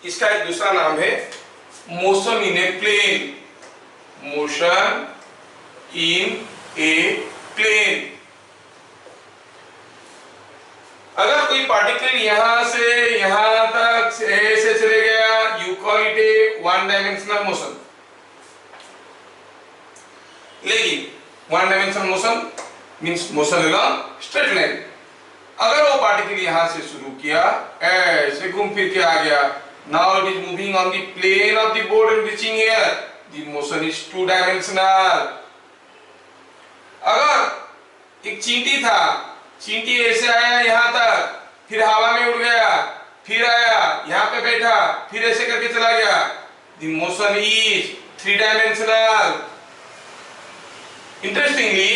इसका एक दूसरा नाम है motion in a plane, motion in a plane. अगर कोई पार्टिकल यहां से यहां तक ऐसे चले गया, you call it a one dimensional motion. लेकिन one dimensional motion means motion along straight line. अगर वो पार्टिकल यहां से शुरू किया, ऐसे घूम फिर के आ गया, now it is moving on the plane of the board and reaching here, the motion is two dimensional. अगर एक चींटी था, चींटी ऐसे आया यहां तक, फिर हवा में उड़ गया, फिर आया यहां पे बैठा, फिर ऐसे करके चला गया, the motion is three dimensional. Interestingly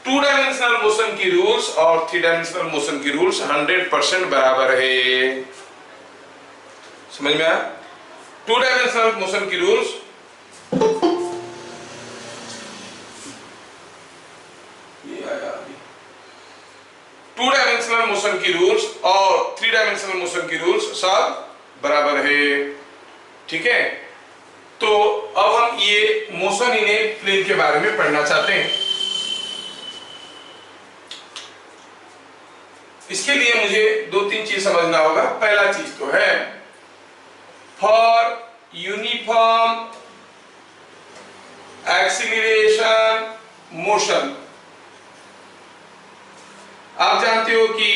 two dimensional motion की रूल्स और थ्री डायमेंशनल मोशन की रूल्स 100% बराबर है। समझ में आया? टू डायमेंशनल मोशन की रूल्स टू डायमेंशनल मोशन की रूल्स और थ्री डायमेंशनल मोशन की रूल्स सब बराबर है। ठीक है, तो अब हम ये मोशन इन ए प्लेन के बारे में पढ़ना चाहते हैं। इसके लिए मुझे दो तीन चीज समझना होगा। पहला चीज तो है फॉर यूनिफॉर्म एक्सीलरेशन मोशन। आप जानते हो कि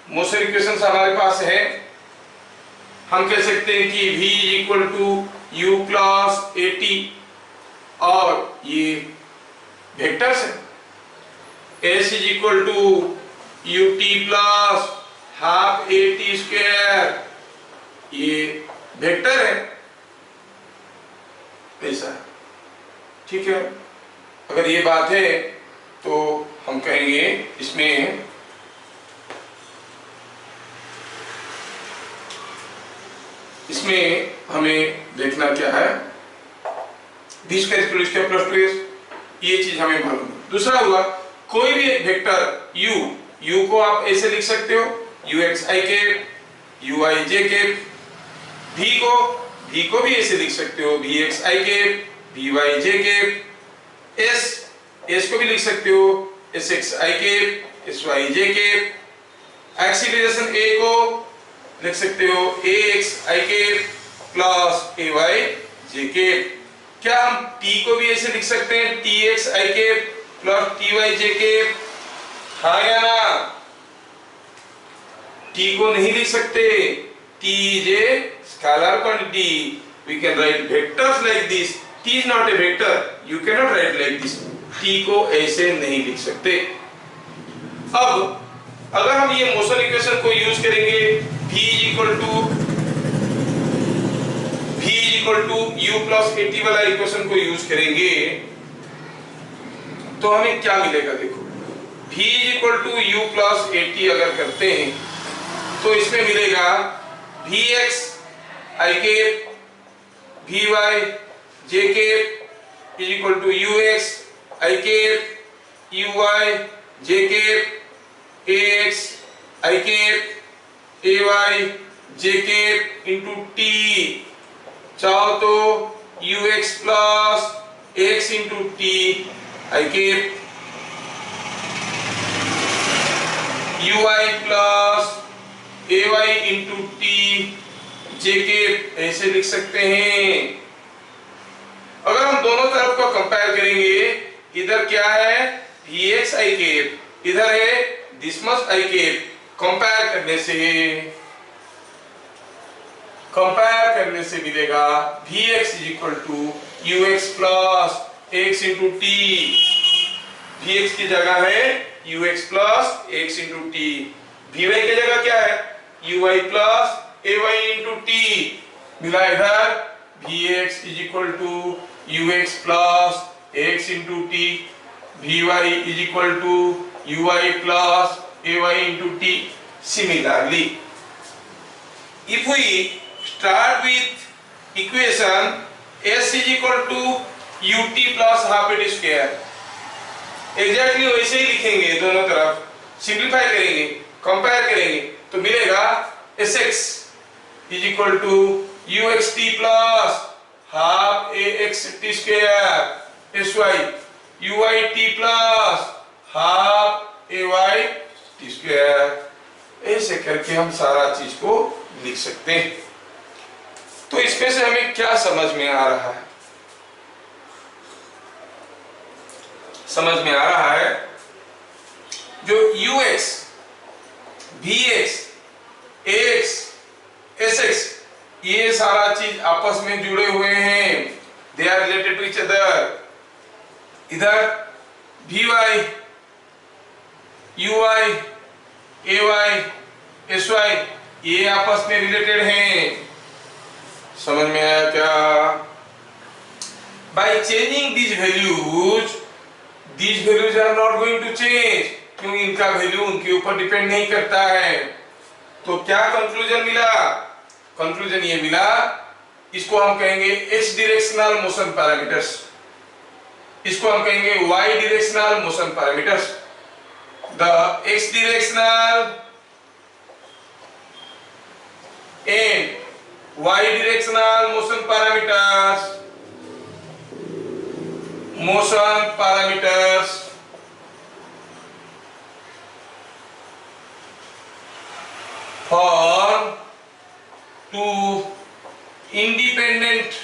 मोशन इक्वेशन हमारे पास है। हम कह सकते हैं कि v equal to u plus a t, और ये वेक्टर्स है। s is equal to u t plus half a t square, ये वेक्टर है, ऐसा। ठीक है, अगर ये बात है तो हम कहेंगे इसमें हमें देखना क्या है, दिस का स्क्वायर स्क्वायर प्लस 2s, ये चीज हमें मालूम है। दूसरा हुआ कोई भी एक वेक्टर u को आप ऐसे लिख सकते हो, ux_i के, uij के। v को भी ऐसे लिख सकते हो, vxi के, vyj के। s को भी लिख सकते हो, sxi के, syj के। एक्सीलरेशन a को लिख सकते हो axi के प्लस ayj के। क्या हम t को भी ऐसे लिख सकते हैं, txi के प्लस tyj के? हाँ या ना? t को नहीं लिख सकते, t is a scalar quantity, we can write vectors like this. t is not a vector, you cannot write like this. t को ऐसे नहीं लिख सकते। अब अगर हम ये मोशन इक्वेशन को यूज करेंगे, v equal to u plus a t वाला इक्वेशन को यूज करेंगे, तो हमें क्या मिलेगा? देखो, v equal to u plus a t अगर करते हैं तो इसमें मिलेगा vx i के, vy j के is equal to ux i के, uy j के, ax i के, ay j के इंटू t। चाहो तो ux plus x into T i के, uy plus ay into T j के, ऐसे लिख सकते हैं। अगर हम दोनों तरफ को कंपेयर करेंगे, इधर क्या है vx i के, इधर है दिसमस i के, कंपेयर करने से मिलेगा vx is equal to ux plus x into t. vx की जगह है ux plus x into t, vy की जगह क्या है uy plus ay into t. मिला इधर vx is equal to ux plus x into t, vy is equal to uy plus ay into t. Similarly, if we start with equation s is equal to ut plus half a square, exactly वैसे ही लिखेंगे, दोनों तरफ simplify करेंगे, compare करेंगे, तो मिलेगा sx is equal to u x t plus half a x t square s y, you y t plus half a y t square. ऐसे करके हम सारा चीज को लिख सकते हैं। तो इसमें से हमें क्या समझ में आ रहा है? समझ में आ रहा है जो U X, V X, A X, S X, ये सारा चीज आपस में जुड़े हुए हैं, they are related to each other. इधर V Y, you Y, A Y, S Y, ये आपस में रिलेटेड हैं। समझ में आया क्या? By changing these values are not going to change, क्योंकि इनका वैल्यू उनके ऊपर डिपेंड नहीं करता है। तो क्या कंक्लूजन मिला? कंक्लूजन ये मिला, इसको हम कहेंगे x डायरेक्शनल मोशन पैरामीटर्स, इसको हम कहेंगे y directional motion parameters. The x directional and y directional motion parameters, motion parameters for two independent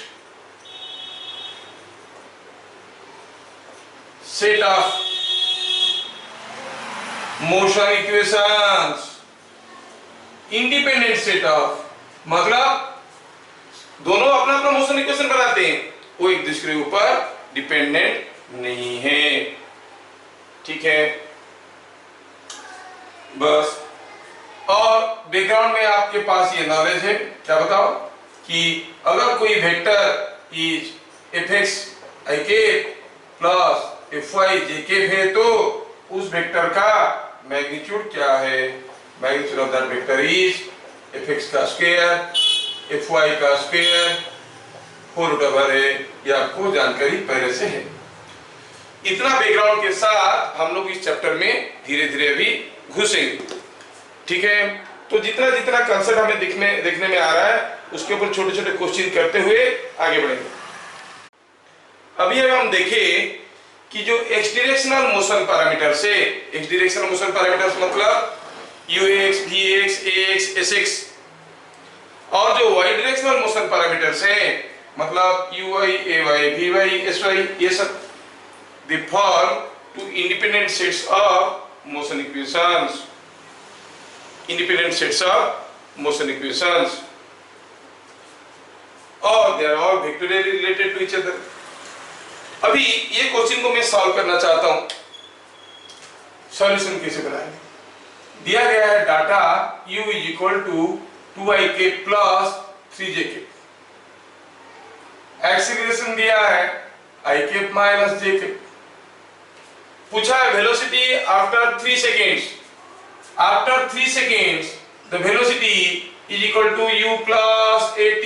set of motion equations। Independent set of मतलब दोनों अपना अपना मोशन इक्वेशन बनाते हैं, वो एक दूसरे के ऊपर डिपेंडेंट नहीं है। ठीक है, बस। और बैकग्राउंड में आपके पास ये नॉलेज है, क्या बताओ, कि अगर कोई वेक्टर इज एफ एक्स आई के प्लस एफ वाई जे के है तो उस वेक्टर का मैग्नीट्यूड क्या है? Magnitude of that vector is F x का स्क्वायर एफ वाई का स्क्वायर होल ओवर है। ये आपको जानकारी पहले से है। इतना बैकग्राउंड के साथ हम लोग इस चैप्टर में धीरे धीरे अभी घुसेंगे। ठीक है, तो जितना जितना कंसेप्ट हमें देखने में आ रहा है उसके ऊपर छोटे छोटे क्वेश्चन करते हुए आगे बढ़ेंगे। अभी हम देखें कि जो एक्स डायरेक्शनल मोशन पैरामीटर से, एक्स डायरेक्शनल मोशन पैरामीटर्स मतलब U X, V X, A X, S X, और जो वाई डायरेक्शनल मोशन पैरामीटर्स है मतलब U Y, A Y, V Y, S Y, ये सब they form two independent sets of motion equations, independent sets of motion equations, और they are all vectorially related to each other. अभी ये question को मैं solve करना चाहता हूं। सॉल्यूशन कैसे बनाएंगे? दिया गया है data u is equal to 2ik plus 3jk, acceleration दिया है ik माइनस jk, पूछा है velocity after 3 seconds. After 3 seconds the velocity is equal to u plus at,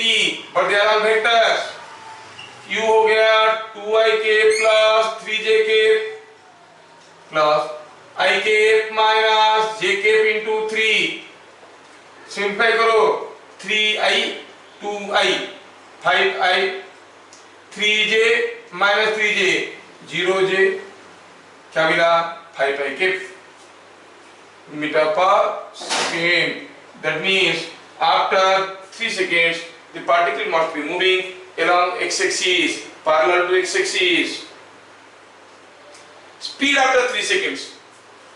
but they are all vectors. u हो गया 2ik plus 3jk plus ik minus jk into 3, simplify करो, 3i 2i 5i, 3j minus 3j 0j, क्या मिला? 5ik metre per second. That means after 3 seconds the particle must be moving along x-axis parallel to x-axis. Speed after 3 seconds.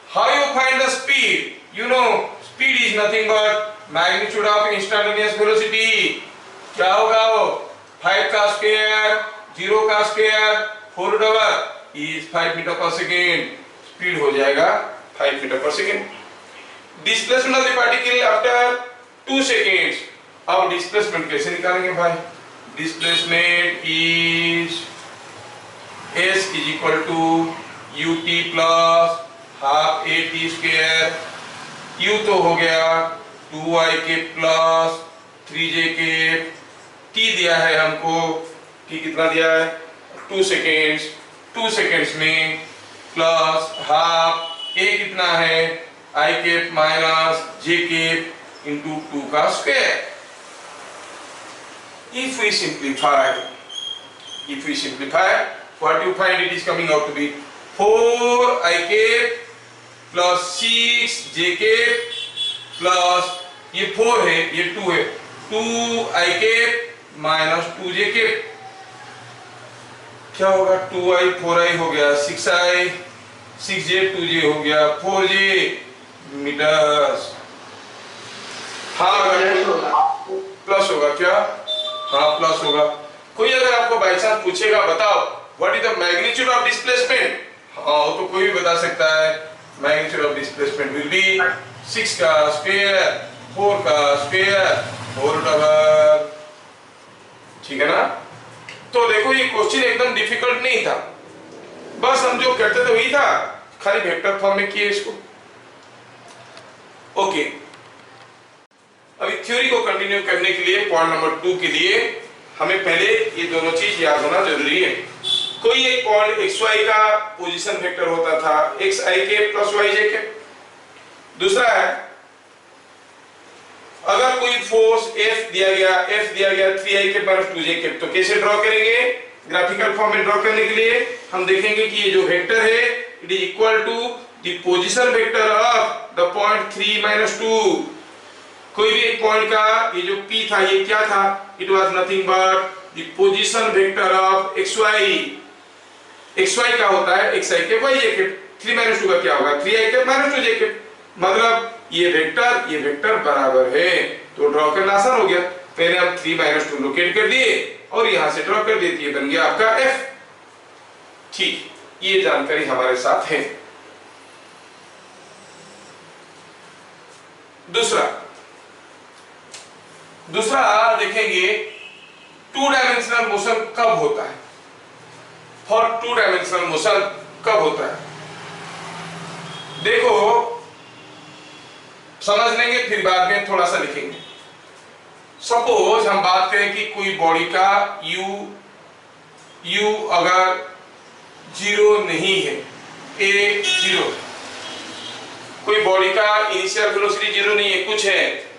How you find the speed? You know, speed is nothing but magnitude of instantaneous velocity. क्या होगा वो? 5 का square 0 का square whole over is 5 metre per second. Speed हो जाएगा 5 metre per second. Displacement of the particle after 2 seconds। अब displacement कैसे निकालेंगे भाई? Displacement is s is equal to ut plus half at square. u तो हो गया 2ik प्लस 3jk, t दिया है हमको, t कितना दिया है? 2 seconds। 2 seconds में प्लस हाफ a कितना है? i cap minus j cap into 2 का square. if we simplify, what you find, it is coming out to be 4i cap plus 6j cap plus ये 4 है, ये 2 है, 2i cap minus 2j cap, क्या होगा, 2i 4i हो गया, 6i 6j 2j हो गया, 4j मीटर्स। हाँ प्लस होगा क्या, हाँ प्लस होगा। कोई अगर आपको बाई चांस पूछेगा बताओ what is the magnitude of displacement, हाँ तो कोई भी बता सकता है, magnitude of displacement will be 6 का स्क्वायर 4 का स्क्वायर होल डबल, ठीक है ना। तो देखो ये क्वेश्चन एकदम डिफिकल्ट नहीं था, बस हम जो करते थे वही था, खाली वेक्टर फॉर्म में किए इसको। ओके, अभी थ्योरी को कंटिन्यू करने के लिए पॉइंट नंबर 2 के लिए हमें पहले ये दोनों चीज याद होना जरूरी है। कोई एक पॉइंट xy का पोजीशन वेक्टर होता था xi के प्लस yj के। दूसरा है अगर कोई फोर्स F दिया गया 3i के प्लस 2j के, तो कैसे ड्रॉ करेंगे, ग्राफिकल फॉर्म में ड्रॉ करने के लिए हम देखेंगे कि ये जो वेक्टर है it is equal to the position vector of the point 3 - 2। कोई भी एक पॉइंट का ये जो P था ये क्या था, it was nothing but the position vector of xy का होता है xi के yj के, 3 - 2 का क्या होगा 3i के - 2j के, मतलब ये वेक्टर बराबर है, तो ड्रॉ करना आसान हो गया। पहले हम 3 - 2 लोकेट कर दिए और यहां से ड्रॉ कर देती है, बन गया आपका f। ठीक, ये जानकारी हमारे साथ है। दूसरा देखेंगे 2 डायमेंशनल मोशन कब होता है, फॉर 2 डायमेंशनल मोशन कब होता है। देखो समझ लेंगे फिर बाद में थोड़ा सा लिखेंगे। सपोज हम बात करें कि कोई बॉडी का u अगर 0 नहीं है, a 0, कोई बॉडी का इनिशियल वेलोसिटी 0 नहीं है, कुछ है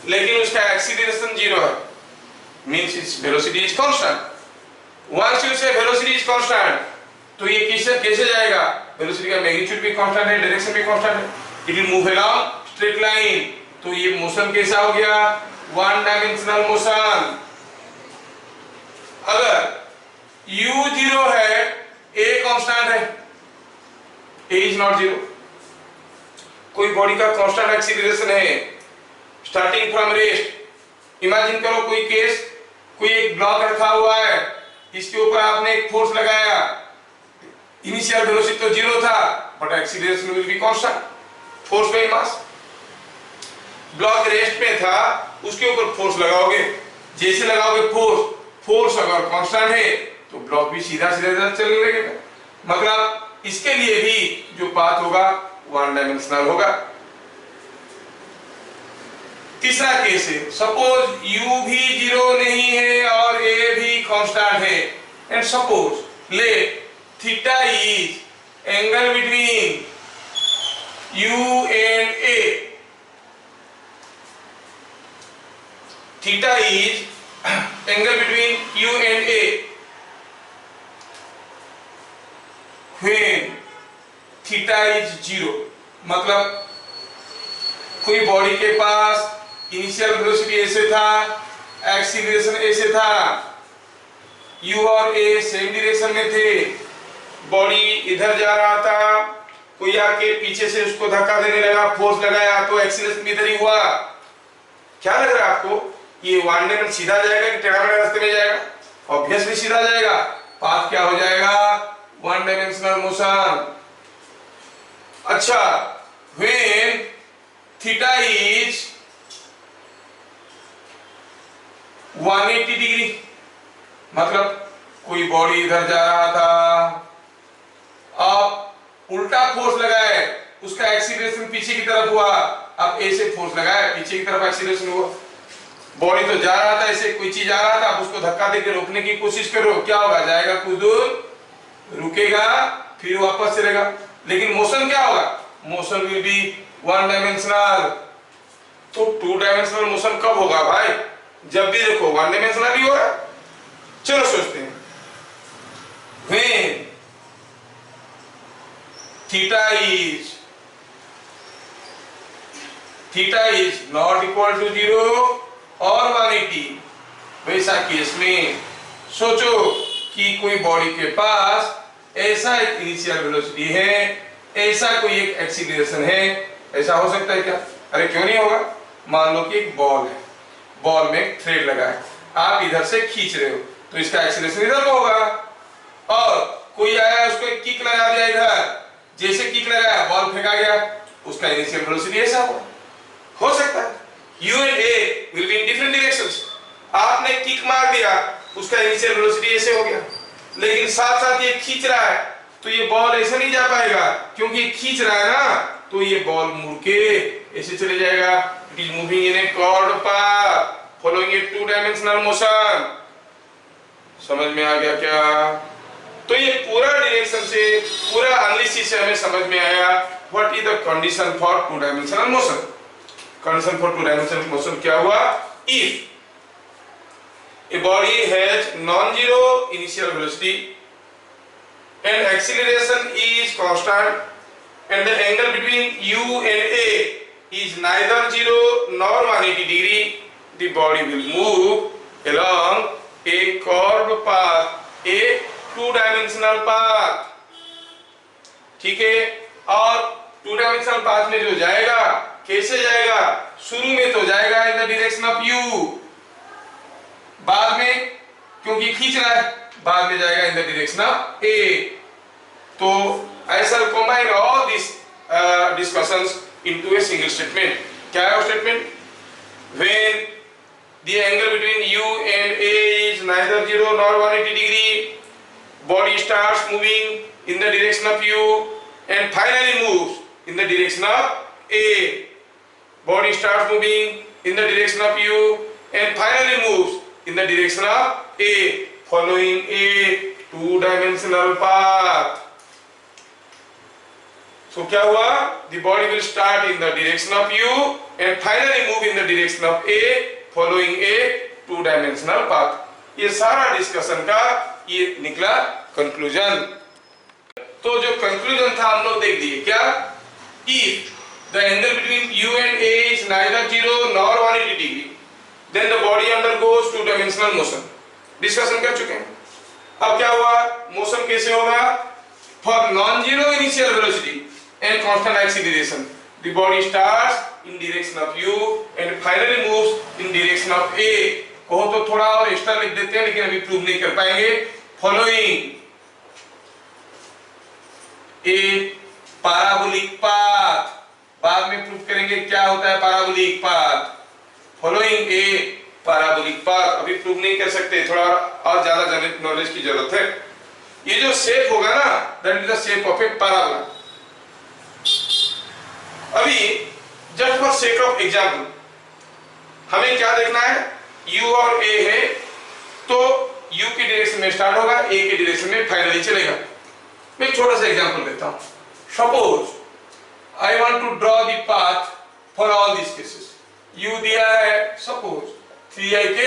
लेकिन उसका एक्सीलरेशन 0 है, means its velocity is constant. Once you say velocity is constant, तो ये कैसे जाएगा, वेलोसिटी का मैग्नीट्यूड भी कांस्टेंट है, डायरेक्शन भी कांस्टेंट है, it will move along straight line, तो ये मोशन कैसा हो गया, 1 डायमेंशनल मोशन। अगर u 0 है, a कांस्टेंट है, a इज नॉट 0, कोई बॉडी का कांस्टेंट एक्सीलरेशन है स्टार्टिंग फ्रॉम रेस्ट। इमेजिन करो कोई केस, कोई एक ब्लॉक रखा हुआ है, इसके ऊपर आपने एक फोर्स लगाया, इनिशियल वेलोसिटी तो 0 था but acceleration will be constant, force by mass. Block rest पे था, उसके ऊपर फोर्स लगाओगे, जैसे लगाओगे फोर्स अगर कांस्टेंट है तो ब्लॉक भी सीधा चलने लगेगा, मतलब इसके लिए भी जो पाथ होगा 1 डायमेंशनल होगा। तीसरा केस है, सपोज u भी 0 नहीं है और a भी कांस्टेंट है, and suppose let theta is angle between u and a, theta is angle between u and a when theta is 0, मतलब कोई बॉडी के पास इनिशियल वेलोसिटी ऐसे था, एक्सीलरेशन ऐसे था, u और a सेम डायरेक्शन में थे, बॉडी इधर जा रहा था, कोई आके पीछे से उसको धक्का देने लगा, फोर्स लगाया तो एक्सीलरेशन भी इधर ही हुआ। क्या लग रहा है आपको, ये 1 डायमेंशन सीधा जाएगा कि टेढ़ा रास्ते में जाएगा, ऑब्वियसली सीधा जाएगा, पाथ क्या हो जाएगा 1 डायमेंशनल मोशन। अच्छा, when theta is 180 डिग्री, मतलब कोई बॉडी इधर जा रहा था, अब उल्टा फोर्स लगाए, उसका एक्सीलरेशन पीछे की तरफ हुआ, अब ऐसे फोर्स लगाए पीछे की तरफ एक्सीलरेशन हुआ, बॉडी तो जा रहा था ऐसे, कोई चीज आ रहा था, अब उसको धक्का देकर रोकने की कोशिश करो, क्या होगा, जाएगा कुछ दूर, रुकेगा, फिर वापस चलेगा, लेकिन मोशन क्या होगा, मोशन विल बी 1 डायमेंशनल। तो 2 डायमेंशनल मोशन कब होगा भाई, जब भी देखो वन डायमेंशनल ही हो रहा है। चलो सोचते हैं, when theta is not equal to 0 और 180, वैसा केस में सोचो कि कोई बॉडी के पास ऐसा एक इनिशियल वेलोसिटी है, ऐसा कोई एक एक्सीलरेशन है। ऐसा हो सकता है क्या? अरे क्यों नहीं होगा। मान लो कि एक बॉल है, बॉल में एक थ्रेड लगा है, आप इधर से खींच रहे हो तो इसका एक्सीलरेशन इधर को होगा, और कोई आया उसको एक किक लगा दिया इधर, जैसे किक लगाया बॉल फेंका गया, उसका इनिशियल वेलोसिटी ऐसा हो सकता है। u and a will be in different directions। आपने किक मार दिया, उसका इनिशियल वेलोसिटी ऐसे हो गया, लेकिन साथ साथ ये खींच रहा है तो ये बॉल ऐसे नहीं जा पाएगा, क्योंकि खींच रहा है ना, तो ये बॉल मुड़ के ऐसे चले जाएगा। It is moving in A curved path following A two dimensional motion. समझ में आ गया क्या? तो ये पूरा डायरेक्शन से, पूरा एनालिसिस से हमें समझ में आया what is the condition for two dimensional motion. Condition for two dimensional motion क्या हुआ? If a body has non-zero initial velocity and acceleration is constant and the angle between u and a is neither 0 nor 180 degree, the body will move along a curved path, a two-dimensional path। ठीक है, और two dimensional path में जो जाएगा, कैसे जाएगा? शुरू में तो जाएगा in the direction of U, बाद में क्योंकि खींच रहा है, बाद में जाएगा in the direction of A. तो I shall combine all this discussions into a single statement. क्या है वो statement? When the angle between U and A is neither 0 nor 180 degree, body starts moving in the direction of u and finally moves in the direction of a। Body starts moving in the direction of u and finally moves in the direction of a following a two-dimensional path। So क्या हुआ? The body will start in the direction of u and finally move in the direction of a following a two-dimensional path। ये सारा discussion का ये निकला conclusion. तो जो conclusion था हम लोग देख दिए क्या? If the angle between u and a is neither 0 nor 180 degree, then the body undergoes two dimensional motion। Discussion कर चुके हैं। अब क्या हुआ? मोशन कैसे होगा? For non-zero initial velocity and constant acceleration, the body starts in direction of u and finally moves in direction of a। कहो तो थोड़ा और एक्स्ट्रा लिख देते हैं, लेकिन अभी प्रूव नहीं कर पाएंगे। Following a parabolic path, बाद में प्रूव करेंगे क्या होता है parabolic path। Following a parabolic path, अभी प्रूव नहीं कर सकते, थोड़ा और ज्यादा गणित नॉलेज की जरूरत है। ये जो शेप होगा ना, that is the shape of a parabola। अभी just for sake of example, हमें क्या देखना है? u और a है, तो u की डायरेक्शन में स्टार्ट होगा, a की डायरेक्शन में फाइनली चलेगा। मैं छोटा सा एग्जांपल लेता हूं। Suppose I want to draw the path for all this cases. u दिया है सपोज 3ik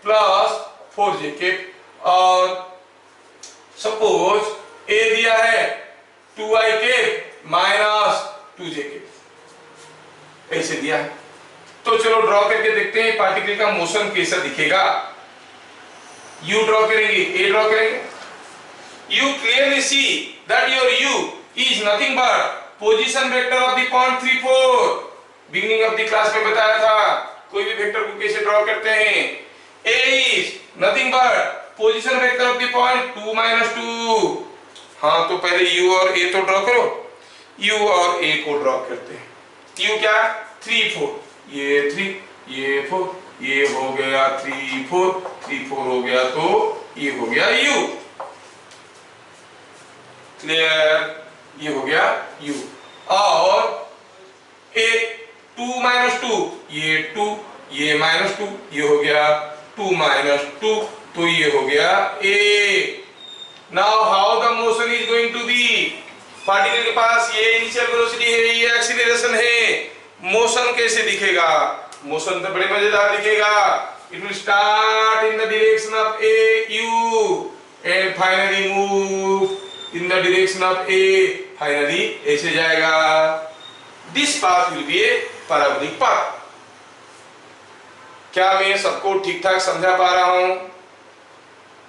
प्लस 4jk, और सपोज a दिया है 2ik माइनस 2jk, ऐसे दिया है। तो चलो ड्रॉ करके देखते हैं पार्टिकल का मोशन कैसा दिखेगा। u ड्रॉ करेंगे, a ड्रॉ करेंगे। You clearly see that your u is nothing but position vector of the point 3 4। Beginning of the class में बताया था कोई भी वेक्टर को कैसे ड्रॉ करते हैं। a is nothing but position vector of the point 2 2। हाँ, तो पहले u और a तो ड्रॉ करो। u और a को ड्रॉ करते हैं। u क्या? 3 4, ये 3 ये 4, ये हो गया 3 4, 3 4 हो गया, तो ये हो गया u। क्लियर? ये हो गया u। और a 2 2, ये 2, ये -2, ये हो गया 2 2, तो ये हो गया a। Now how the motion is going to be? Particle के पास ये इनिशियल वेलोसिटी है, ये एक्सीलरेशन है, मोशन कैसे दिखेगा? मोशन तो बड़े मजेदार दिखेगा। it will start in the direction of A U and finally move in the direction of A, finally ऐसे जाएगा. This path will be a parabolic path. क्या मैं सबको ठीक ठाक समझा पा रहा हूं?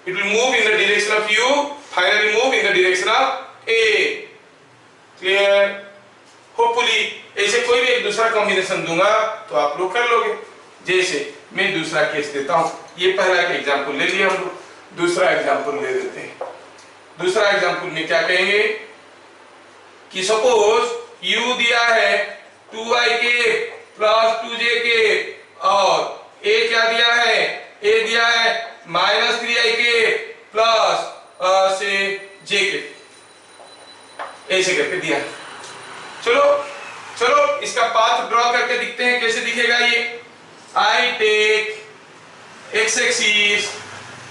It will move in the direction of U, finally move in the direction of A. Clear? Hopefully ऐसे कोई भी एक दूसरा कॉम्बिनेशन दूंगा तो आप लोग कर लोगे. जैसे मैं दूसरा केस देता हूं. ये पहला का एग्जांपल ले लिया हम लोग, दूसरा एग्जांपल ले लेते हैं. दूसरा एग्जांपल में क्या कहेंगे कि सपोज U दिया है 2ik प्लस 2jk और A क्या दिया है? A दिया है -3ik प्लस से jk. ऐसे करके दिया है. चलो इसका पाथ ड्रॉ करके दिखते हैं कैसे दिखेगा ये. I take x axis,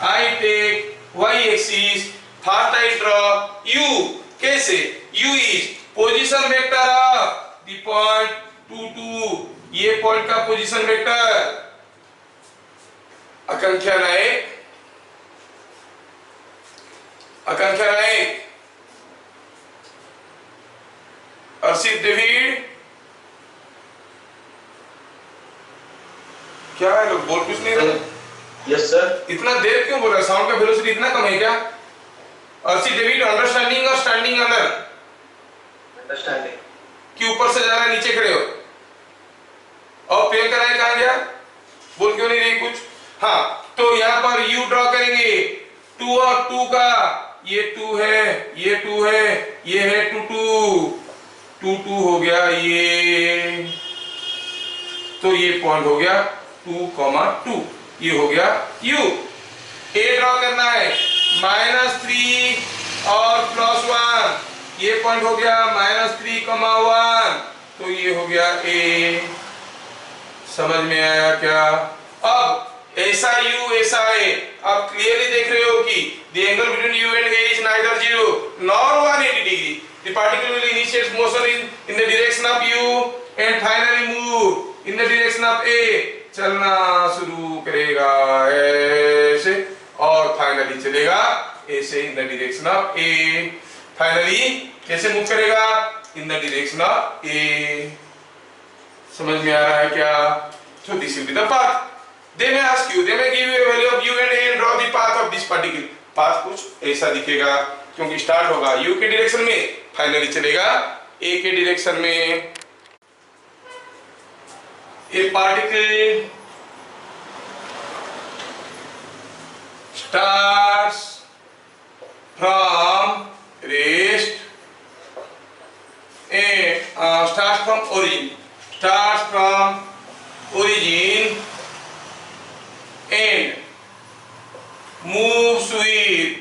I take y axis, first I draw U. कैसे? U is position vector of the point 2 2. ये पॉइंट का पोजीशन वेक्टर. आकांक्षा नायक अर्शित डेविड, क्या है लोग बोल कुछ नहीं रहे? Yes sir. इतना देर क्यों बोल रहा है? साउंड का वेलोसिटी इतना कम है क्या? अर्शित डेविड अंडरस्टैंडिंग और स्टैंडिंग अंदर? अंडरस्टैंडिंग. कि ऊपर से जा रहा है नीचे खड़े हो? और प्रियंका राय कहां गया? बोल क्यों नहीं रही कुछ? हाँ, तो यहाँ पर U ड्रॉ करेंगे. 2 और 2 का ये 2 है, ये 2 है, ये है 2 2 2 2 हो गया ये. तो ये पॉइंट हो गया 2, 2. ये हो गया U. A ड्रॉ करना है -3 और +1. ये पॉइंट हो गया -3, 1. तो ये हो गया A. समझ में आया क्या? अब ऐसा U ऐसा A. आप क्लियरली देख रहे हो कि the angle between U and A is neither 0 nor 180 degree. The particle will initiate motion in the direction of U and finally move in the direction of A. चलना शुरू करेगा ऐसे और फाइनली चलेगा ऐसे in the direction of A. Finally कैसे move करेगा? in the direction of A. समझ में आ रहा है क्या? So this will be the path. They may ask you, they may give you a value of U and A and draw the path of this particle. Path कुछ ऐसा दिखेगा क्योंकि start होगा U के डायरेक्शन में, finally चलेगा A के direction में. A particle starts from rest and starts from origin and moves with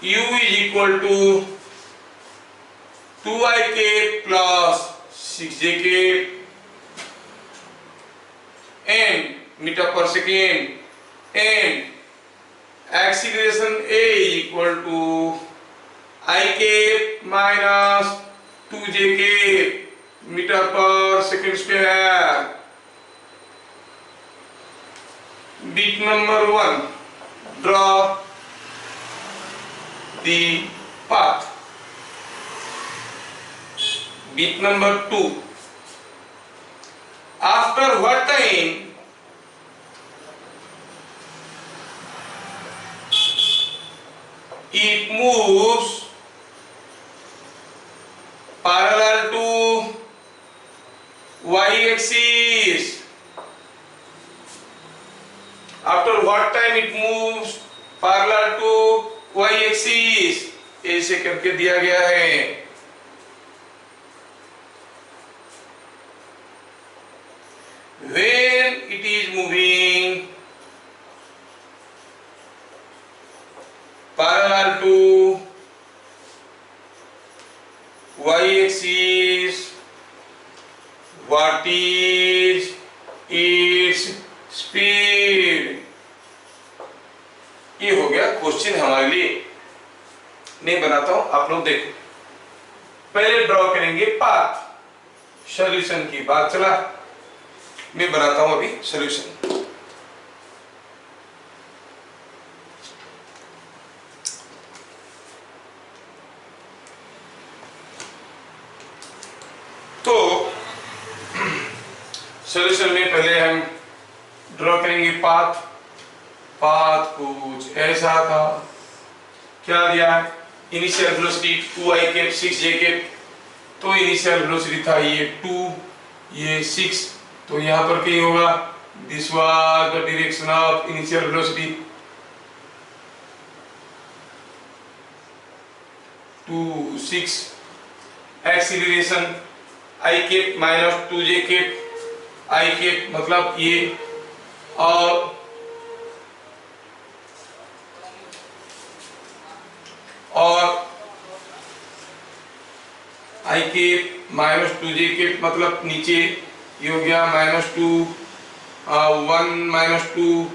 U is equal to 2ik plus 6jk and meter per second and acceleration A is equal to ik minus 2jk meter per second square. Bit number 1, draw the path. Bit number 2, after what time it moves parallel to y-axis. After what time it moves parallel to y-axis. ऐसे करके दिया गया है. When it is moving parallel to y-axis, what is its speed? ये हो गया question हमारे लिए. मैं बनाता हूं, आप लोग देखो. पहले ड्रॉ करेंगे पाथ. सॉल्यूशन की बात चला. मैं बनाता हूं अभी सॉल्यूशन। तो सॉल्यूशन में पहले हम ड्रॉ करेंगे पाथ। पाथ कुछ ऐसा था, क्या दिया है, initial velocity 2i cap 6j cap, तो इनिशियल वेलोसिटी था ये 2 ये 6, तो यहाँ पर क्या होगा, this was the direction of initial velocity 2 6, acceleration i cap minus 2j cap, i cap मतलब ये, और i cap minus 2j cap मतलब नीचे ये हो गया -2 1 -2,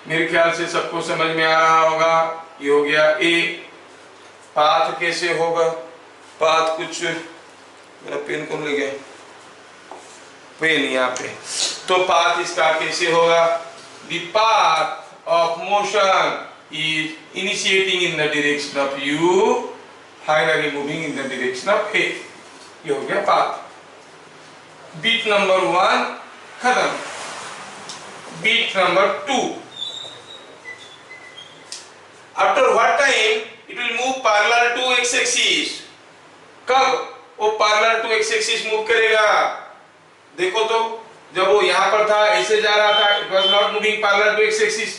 मेरे ख्याल से सबको समझ में आ रहा होगा, ये हो गया a। पाथ कैसे होगा, पाथ कुछ, मेरा पेन कौन ले गया, पेन यहाँ पे, तो पाथ इसका कैसे होगा, the path of motion is initiating in the direction of u, finally moving in the direction of a, ये हो गया पाथ। बीट नंबर 1 खत्म। Beat number 2, after what time it will move parallel to x axis, कब वो parallel to x axis move करेगा, देखो तो जब वो यहाँ पर था ऐसे जा रहा था, it was not moving parallel to x axis,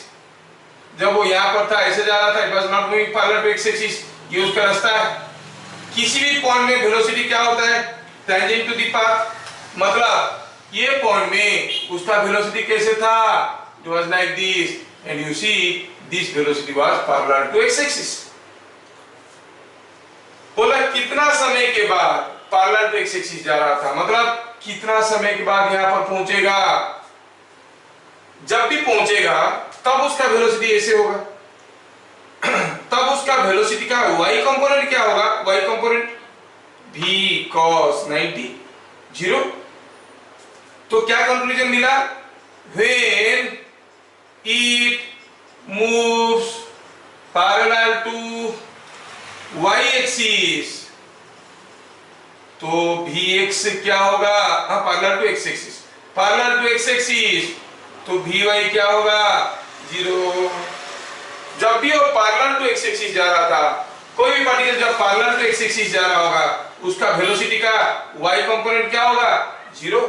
जब वो यहाँ पर था ऐसे जा रहा था, it was not moving parallel to x axis, ये उसका रास्ता है। किसी भी पॉइंट में वेलोसिटी क्या होता है, टेंजेंट टू द पाथ, मतलब ये पॉइंट में उसका वेलोसिटी कैसे था, it was like this and you see this velocity was parallel to x axis। बोला कितना समय के बाद parallel to x axis जा रहा था, मतलब कितना समय के बाद यहाँ पर पहुंचेगा, जब भी पहुंचेगा तब उसका वेलोसिटी ऐसे होगा, तब उसका वेलोसिटी का y कंपोनेंट क्या होगा, y कंपोनेंट v cos 90 0। तो क्या कंक्लूजन मिला, when it moves parallel to y axis, तो vx क्या होगा, हाँ parallel to x axis, parallel to x axis, तो vy क्या होगा 0। जब भी वो पैरेलल टू एक्स एक्सिस जा रहा था, कोई भी पार्टिकल जब पैरेलल टू एक्स एक्सिस जा रहा होगा, उसका वेलोसिटी का y कंपोनेंट क्या होगा 0।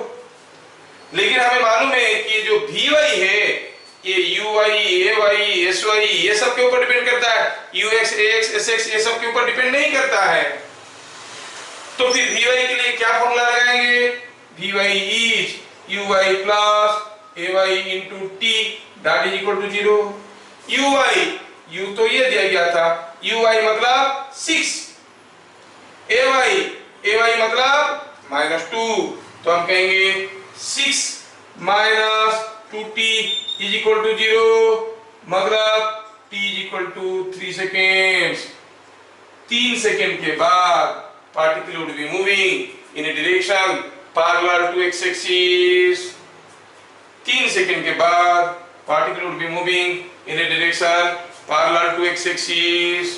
लेकिन हमें मालूम है कि जो vy है ये uy ay sy ये सब के ऊपर डिपेंड करता है, ux ax sx ये सब के ऊपर डिपेंड नहीं करता है। तो फिर vy के लिए क्या फॉर्मूला लगाएंगे, vy is uy plus ay into t that is equal to 0। uy u तो ये दिया गया था, uy मतलब 6, ay मतलब -2, तो हम कहेंगे 6 minus 2t is equal to 0, मतलब t is equal to 3 seconds। 3 second के बाद particle would be moving in a direction parallel to x axis। 3 second के बाद particle would be moving in a direction parallel to x axis।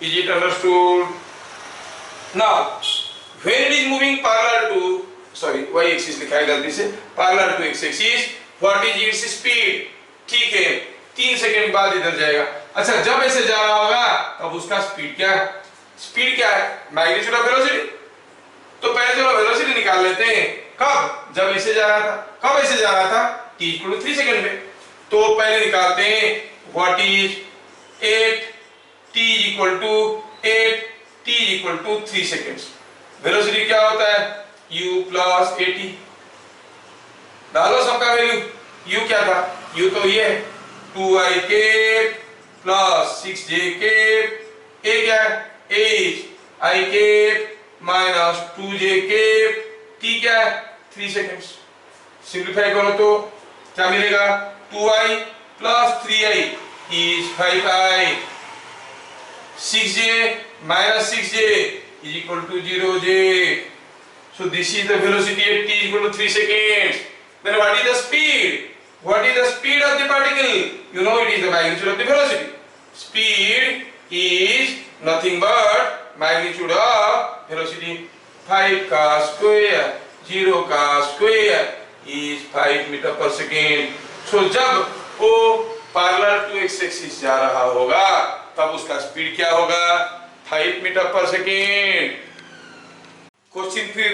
Is it understood? Now when it is moving parallel to y axis लिखा है गलती से, parallel to x axis, what is its speed, ठीक है 3 second बाद इधर जाएगा। अच्छा जब ऐसे जा रहा होगा तब उसका स्पीड क्या है, स्पीड क्या है, मैग्नीट्यूड ऑफ वेलोसिटी। तो पहले चलो वेलोसिटी निकाल लेते हैं, कब, जब ऐसे जा रहा था, कब ऐसे जा रहा था, t equal to 3 सेकेंड में। तो पहले निकालते हैं what is 8 t equal to 8 t equal to 3 seconds। Velocity क्या होता है u plus 80, डालो सबका वैल्यू, u क्या था, u तो ये है 2i cap plus 6j cap, a क्या है h i cap minus 2j cap, t क्या है 3 seconds। सिंप्लीफाई करो तो क्या मिलेगा, 2i plus 3i is 5i, 6j minus 6j is equal to 0j। So this is the velocity at t equal to 3 seconds. Then what is the speed? What is the speed of the particle? You know it is the magnitude of the velocity. Speed is nothing but magnitude of velocity. 5 का square 0 का square is 5 meter per second. So जब वो parallel to x axis जा रहा होगा तब उसका speed क्या होगा? 5 मीटर पर सेकेंड. क्वेश्चन फिर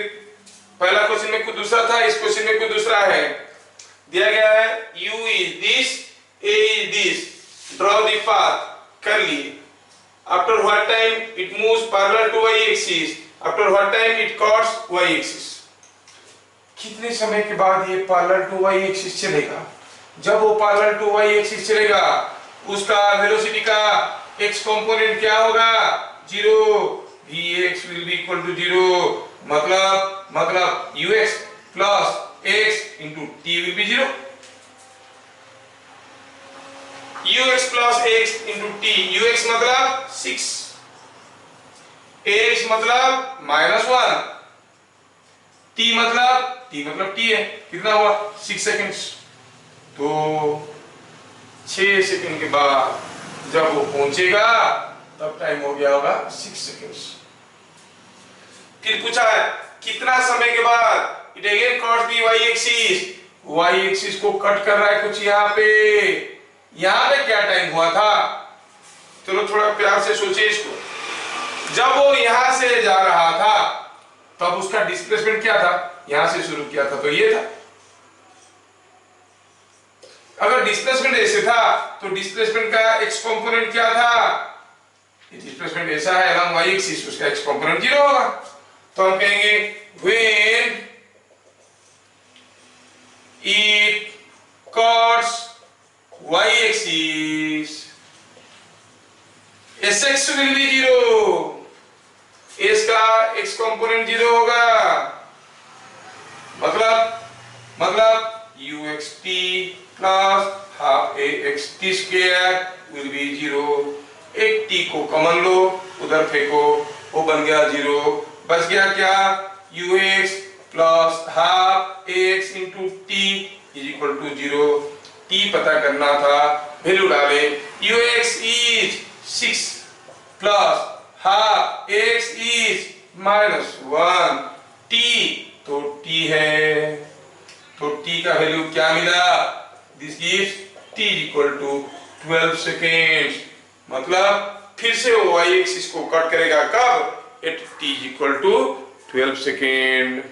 पहला क्वेश्चन में कुछ दूसरा था, इस क्वेश्चन में कुछ दूसरा है. दिया गया है u is this, a is this. Draw the path. कर लिए. After what time it moves parallel to y axis? After what time it cuts y axis? कितने समय के बाद ये पैरेलल टू y एक्सिस चलेगा? जब वो पैरेलल टू y एक्सिस चलेगा उसका वेलोसिटी का x कंपोनेंट क्या होगा? 0. vx will be equal to 0. मतलब ux plus x into t will be 0. ux plus x into t. ux मतलब 6, x मतलब -1, t मतलब t है. कितना हुआ? 6 सेकेंड्स. तो 6 सेकंड के बाद जब वो पहुंचेगा तब टाइम हो गया होगा 6 सेकेंड्स. फिर पूछा है कितना समय के बाद it again cross the y axis. y axis को कट कर रहा है कुछ यहाँ पे क्या टाइम हुआ था? चलो थोड़ा प्यार से सोचिए इसको. जब वो यहां से जा रहा था तब उसका डिस्प्लेसमेंट क्या था? यहां से शुरू किया था तो ये था. अगर डिस्प्लेसमेंट ऐसे था तो डिस्प्लेसमेंट का x कंपोनेंट क्या था? डिस्प्लेसमेंट ऐसा है along y एक्सिस, उसका x कंपोनेंट 0 होगा. तो हम कहेंगे when it cuts y axis sx will be 0. s का x कंपोनेंट 0 होगा. मतलब uxt plus half axt square will be 0. एक t को कॉमन लो, उधर फेंको, वो बन गया 0. बच गया क्या? ux plus half ax into t is equal to 0. t पता करना था, वैल्यू डाले. ux is 6 plus half ax is -1. t तो t है, तो t का वैल्यू क्या मिला? This is t equal to 12 seconds. मतलब फिर से y एक्सिस को कट करेगा कब? At t equal to 12 second.